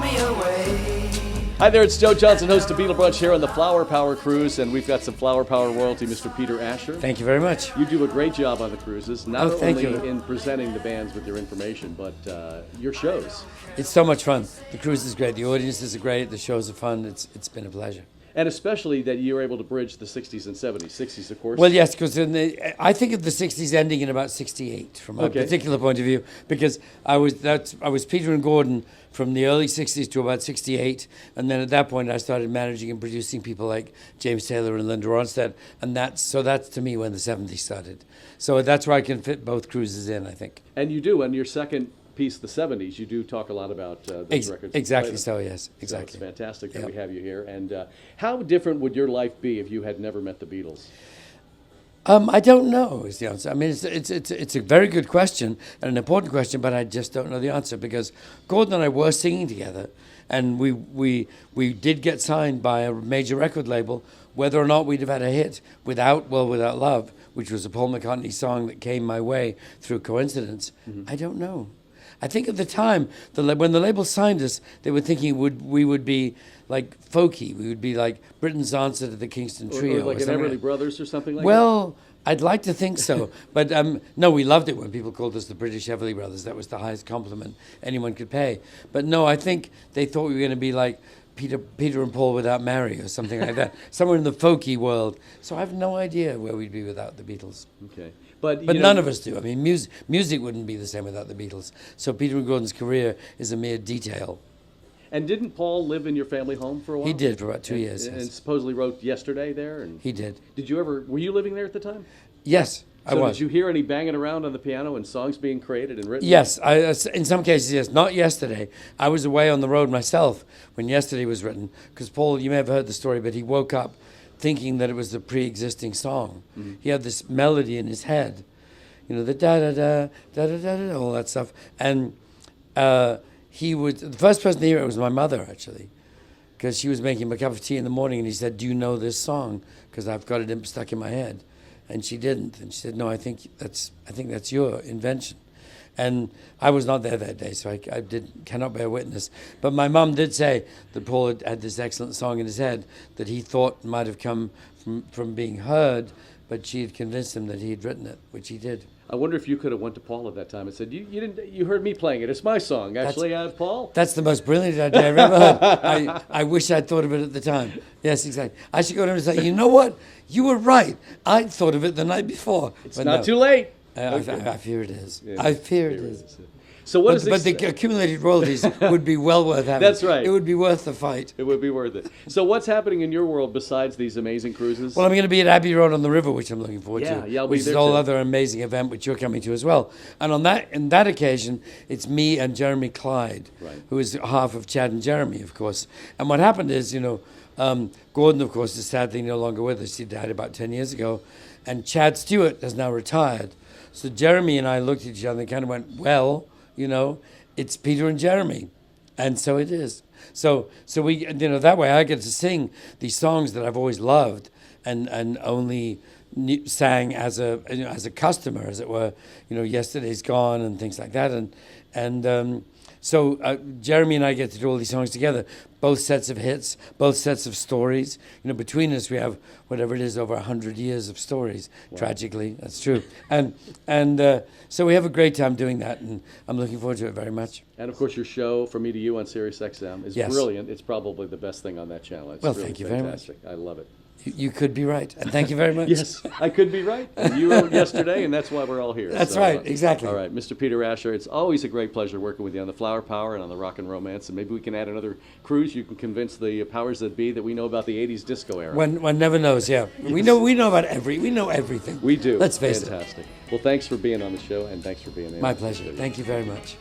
me away. Hi there, it's Joe Johnson, host of Beatle Brunch here on the Flower Power Cruise, and we've got some Flower Power royalty, Mr. Peter Asher. Thank you very much. You do a great job on the cruises, not only you. in presenting the bands with your information, but your shows. It's so much fun. The cruise is great. The audiences are great. The shows are fun. It's been a pleasure. And especially that you're able to bridge the 60s and 70s. 60s, of course. Well, yes, because I think of the 60s ending in about 68 from a particular point of view, because I was Peter and Gordon from the early 60s to about 68, and then at that point I started managing and producing people like James Taylor and Linda Ronstadt, and that's to me when the 70s started. So that's where I can fit both cruises in, I think. And you do, on your second piece, the 70s, you do talk a lot about those records. Exactly so, yes, exactly. So it's fantastic that we have you here. And how different would your life be if you had never met the Beatles? I don't know is the answer. I mean, it's a very good question and an important question, but I just don't know the answer because Gordon and I were singing together, and we did get signed by a major record label. Whether or not we'd have had a hit without Love, which was a Paul McCartney song that came my way through coincidence, I don't know. I think at the time, when the label signed us, they were thinking we would be like folky. We would be like Britain's answer to the Kingston Trio. Or like an Everly Brothers or something like that? Well, I'd like to think so. But no, we loved it when people called us the British Everly Brothers. That was the highest compliment anyone could pay. But no, I think they thought we were going to be like Peter and Paul without Mary or something like that, somewhere in the folky world. So I have no idea where we'd be without the Beatles. Okay. But none of us do. I mean, music wouldn't be the same without the Beatles. So Peter and Gordon's career is a mere detail. And didn't Paul live in your family home for a while? He did for about 2 years. And supposedly wrote Yesterday there? And he did. Were you living there at the time? Yes, I was. Did you hear any banging around on the piano and songs being created and written? Yes, in some cases, yes. Not Yesterday. I was away on the road myself when Yesterday was written. Because Paul, you may have heard the story, but he woke up thinking that it was the pre-existing song. Mm-hmm. He had this melody in his head, the da-da-da, da-da-da-da, all that stuff. And the first person to hear it was my mother, actually, because she was making him a cup of tea in the morning, and he said, "Do you know this song? Because I've got it stuck in my head." And she didn't. And she said, "No, I think that's your invention." And I was not there that day, so I cannot bear witness. But my mum did say that Paul had this excellent song in his head that he thought might have come from being heard, but she had convinced him that he had written it, which he did. I wonder if you could have went to Paul at that time and said, "You heard me playing it. It's my song. Actually, I have Paul." That's the most brilliant idea I've ever heard. I wish I'd thought of it at the time. Yes, exactly. I should go to him and say, "You know what? You were right. I thought of it the night before." It's not too late. I fear it is. Yeah, I fear it is. So but the accumulated royalties would be well worth having. That's right. It would be worth the fight. It would be worth it. So what's happening in your world besides these amazing cruises? Well, I'm going to be at Abbey Road on the River, which I'm looking forward to. Yeah, which is a whole other amazing event, which you're coming to as well. And on that occasion, it's me and Jeremy Clyde, who is half of Chad and Jeremy, of course. And what happened is, Gordon, of course, is sadly no longer with us. He died about 10 years ago. And Chad Stewart has now retired. So Jeremy and I looked at each other and kind of went, well, it's Peter and Jeremy. And so it is. So we, that way I get to sing these songs that I've always loved and only sang as a customer, as it were, Yesterday's Gone and things like that. So Jeremy and I get to do all these songs together, both sets of hits, both sets of stories. Between us we have whatever it is, over 100 years of stories. Wow. Tragically, that's true. And so we have a great time doing that, and I'm looking forward to it very much. And of course, your show From Me to You on Sirius XM is brilliant. It's probably the best thing on that channel. It's really thank you fantastic. very much. I love it. You could be right, and thank you very much. Yes, I could be right. And you wrote Yesterday, and that's why we're all here. That's right, exactly. All right, Mr. Peter Asher, it's always a great pleasure working with you on the Flower Power and on the Rock and Romance, and maybe we can add another cruise. You can convince the powers that be that we know about the '80s disco era. One never knows. Yeah, yes. We know about everything. We do. Let's face it. Fantastic. Well, thanks for being on the show, and thanks for being here. My pleasure. Thank you very much.